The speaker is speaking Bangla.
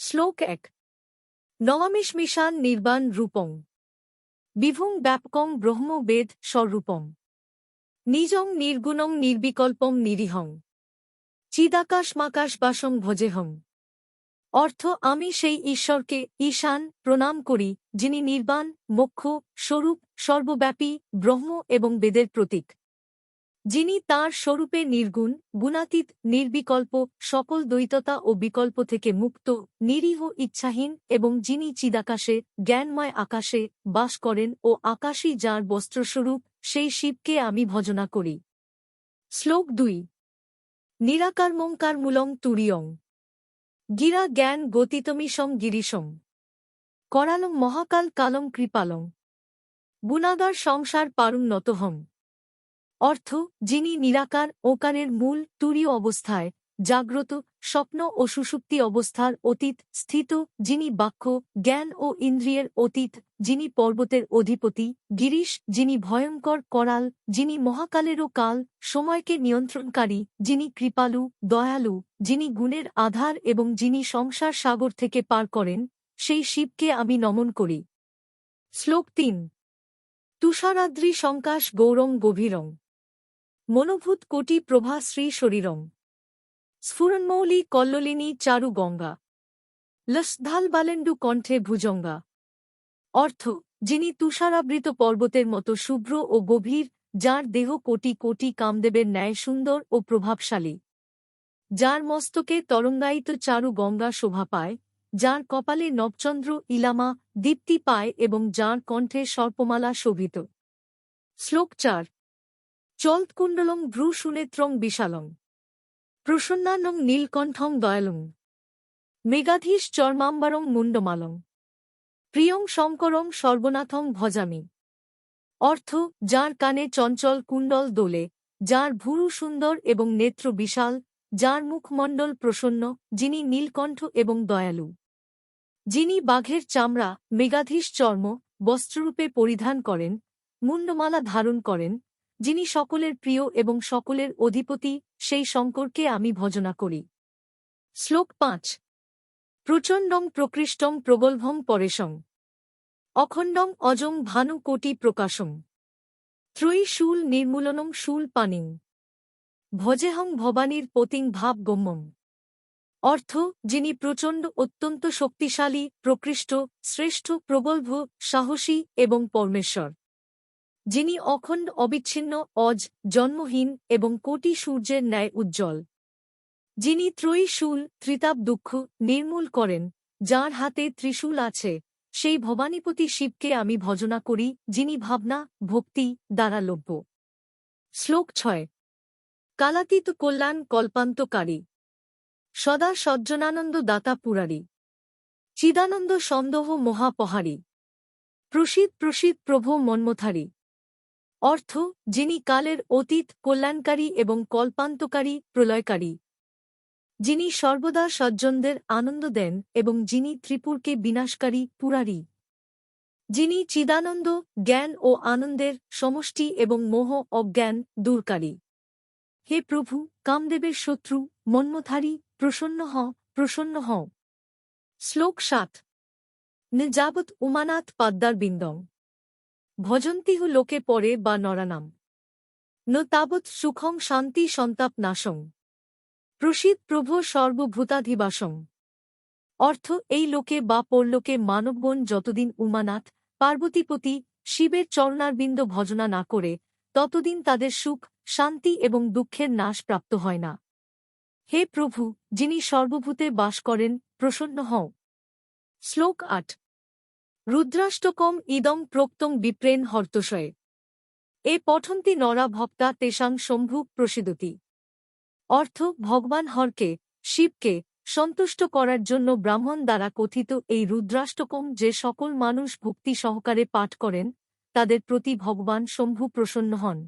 শ্লোক ১ নমামিশ্মিশান নির্বাণ রূপং বিভুং ব্যাপকং ব্রহ্ম বেদ স্বরূপং নিজং নির্গুণং নির্বিকল্পং নিরীহং চিদাকাশমাকাশবাসং ভজেহং। অর্থ আমি সেই ঈশ্বরকে ঈশান প্রণাম করি যিনি নির্বাণ মোক্ষ স্বরূপ সর্বব্যাপী ব্রহ্ম এবং বেদের প্রতীক, যিনি তাঁর স্বরূপে নির্গুণ গুণাতীত নির্বিকল্প সকল দ্বৈততা ও বিকল্প থেকে মুক্ত নিরীহ ইচ্ছাহীন এবং যিনি চিদাকাশে জ্ঞানময় আকাশে বাস করেন ও আকাশই যাঁর বস্ত্রস্বরূপ সেই শিবকে আমি ভজনা করি। শ্লোক ২ নিরাকারমঙ্কারমূলং তুরীয়ং গিরা জ্ঞান গতিতমিশং গিরিশং করালং মহাকাল কালং কৃপালং গুণাগার সংসার পারুং নতহং। অর্থ যিনি নিরাকার ওকারের মূল তুরীয় অবস্থায় জাগ্রত স্বপ্ন ও সুষুপ্তি অবস্থার অতীত স্থিত, যিনি বাক্য জ্ঞান ও ইন্দ্রিয়ের অতীত, যিনি পর্বতের অধিপতি গিরিশ, যিনি ভয়ঙ্কর করাল, যিনি মহাকালেরও কাল সময়কে নিয়ন্ত্রণকারী, যিনি কৃপালু দয়ালু, যিনি গুণের আধার এবং যিনি সংসার সাগর থেকে পার করেন, সেই শিবকে আমি নমন করি। শ্লোক ৩ তুষারাদ্রি সংকাশ গৌরং গভীরং মনোভূত কোটি প্রভা শ্রী শরীরং স্ফুরন্মৌলি কল্লোলিনী চারু গঙ্গা লসধালবালেন্ডু কণ্ঠে ভুজঙ্গা। অর্থ যিনি তুষারাবৃত পর্বতের মতো শুভ্র ও গভীর, যার দেহ কোটি কোটি কামদেবের ন্যায় সুন্দর ও প্রভাবশালী, যার মস্তকে তরঙ্গায়িত চারু গঙ্গা শোভা পায়, যার কপালে নবচন্দ্র ইলামা দীপ্তি পায় এবং যার কণ্ঠে সর্পমালা শোভিত। শ্লোক ৪ চলৎকুণ্ডলং ভ্রু সুনেত্রং বিশালং প্রসন্নানং নীলকণ্ঠং দয়ালং মেঘাধীশ চর্মাম্বরং মুণ্ডমালং প্রিয়ং শঙ্করং সর্বনাথং ভজামি। অর্থ যার কানে চঞ্চল কুণ্ডল দোলে, যার ভুরু সুন্দর এবং নেত্র বিশাল, যার মুখমণ্ডল প্রসন্ন, যিনি নীলকণ্ঠ এবং দয়ালু, যিনি বাঘের চামড়া মেঘাধীশ চর্ম বস্ত্ররূপে পরিধান করেন, মুণ্ডমালা ধারণ করেন, যিনি সকলের প্রিয় এবং সকলের অধিপতি, সেই শঙ্করকে আমি ভজনা করি। শ্লোক ৫ প্রচণ্ডং প্রকৃষ্টং প্রগল্ভং পরেশং অখণ্ডং অজং ভানু কোটি প্রকাশং ত্রয়ী শূল নির্মূলনং শূল পানিং ভজেহং ভবানীর পতিং ভাব গম্যং। অর্থ যিনি প্রচণ্ড অত্যন্ত শক্তিশালী প্রকৃষ্ট শ্রেষ্ঠ প্রগল্ভ সাহসী এবং পরমেশ্বর, যিনি অখণ্ড অবিচ্ছিন্ন অজ জন্মহীন এবং কোটি সূর্যের ন্যায় উজ্জ্বল, যিনি ত্রয়ী শূল ত্রিতাপ দুঃখ নির্মূল করেন, যার হাতে ত্রিশূল আছে, সেই ভবানীপতি শিবকে আমি ভজনা করি, যিনি ভাবনা ভক্তি দ্বারা লভ্য। শ্লোক ৬ কালাতীত কল্যাণ কল্পান্তকারী সদা সজ্জনানন্দ দাতা পুরারি চিদানন্দ সন্দোহ মহাপহারী প্রসীদ প্রসীদ প্রভো মন্মথারী। অর্থ যিনি কালের অতীত কল্যাণকারী এবং কল্পান্তকারী প্রলয়কারী, যিনি সর্বদা সজ্জনদের আনন্দ দেন এবং যিনি ত্রিপুরকে বিনাশকারী পুরারী, যিনি চিদানন্দ জ্ঞান ও আনন্দের সমষ্টি এবং মোহ অজ্ঞান দূরকারী। হে প্রভু কামদেবের শত্রু মন্মথারী প্রসন্ন হও। শ্লোক ৭ ন যাবৎ উমানাথ পাদ্দার বিন্দং ভজন্তিহ লোকে পরে বা নরানাম ন তাবৎ সুখং শান্তি সন্তাপ নাশং প্রসীদ প্রভো সর্বভূতাধিবাসং। অর্থ এই লোকে বা পরলোকে মানবগণ যতদিন উমানাথ পার্বতীপতি শিবের চরণারবিন্দ ভজনা না করে, ততদিন তাদের সুখ শান্তি এবং দুঃখের নাশ প্রাপ্ত হয় না। হে প্রভু যিনি সর্বভূতে বাস করেন প্রসন্ন হও। শ্লোক ৮ রুদ্রাষ্টকম ইদং প্রোক্তং বিপ্রেন হর্তশয়ে এ পঠন্তি নরা ভক্তা তেষাং শম্ভু প্রসিদতি। অর্থ ভগবান হরকে শিবকে সন্তুষ্ট করার জন্য ব্রাহ্মণ দ্বারা কথিত এই রুদ্রাষ্টকম যে সকল মানুষ ভক্তি সহকারে পাঠ করেন, তাদের প্রতি ভগবান শম্ভু প্রসন্ন হন।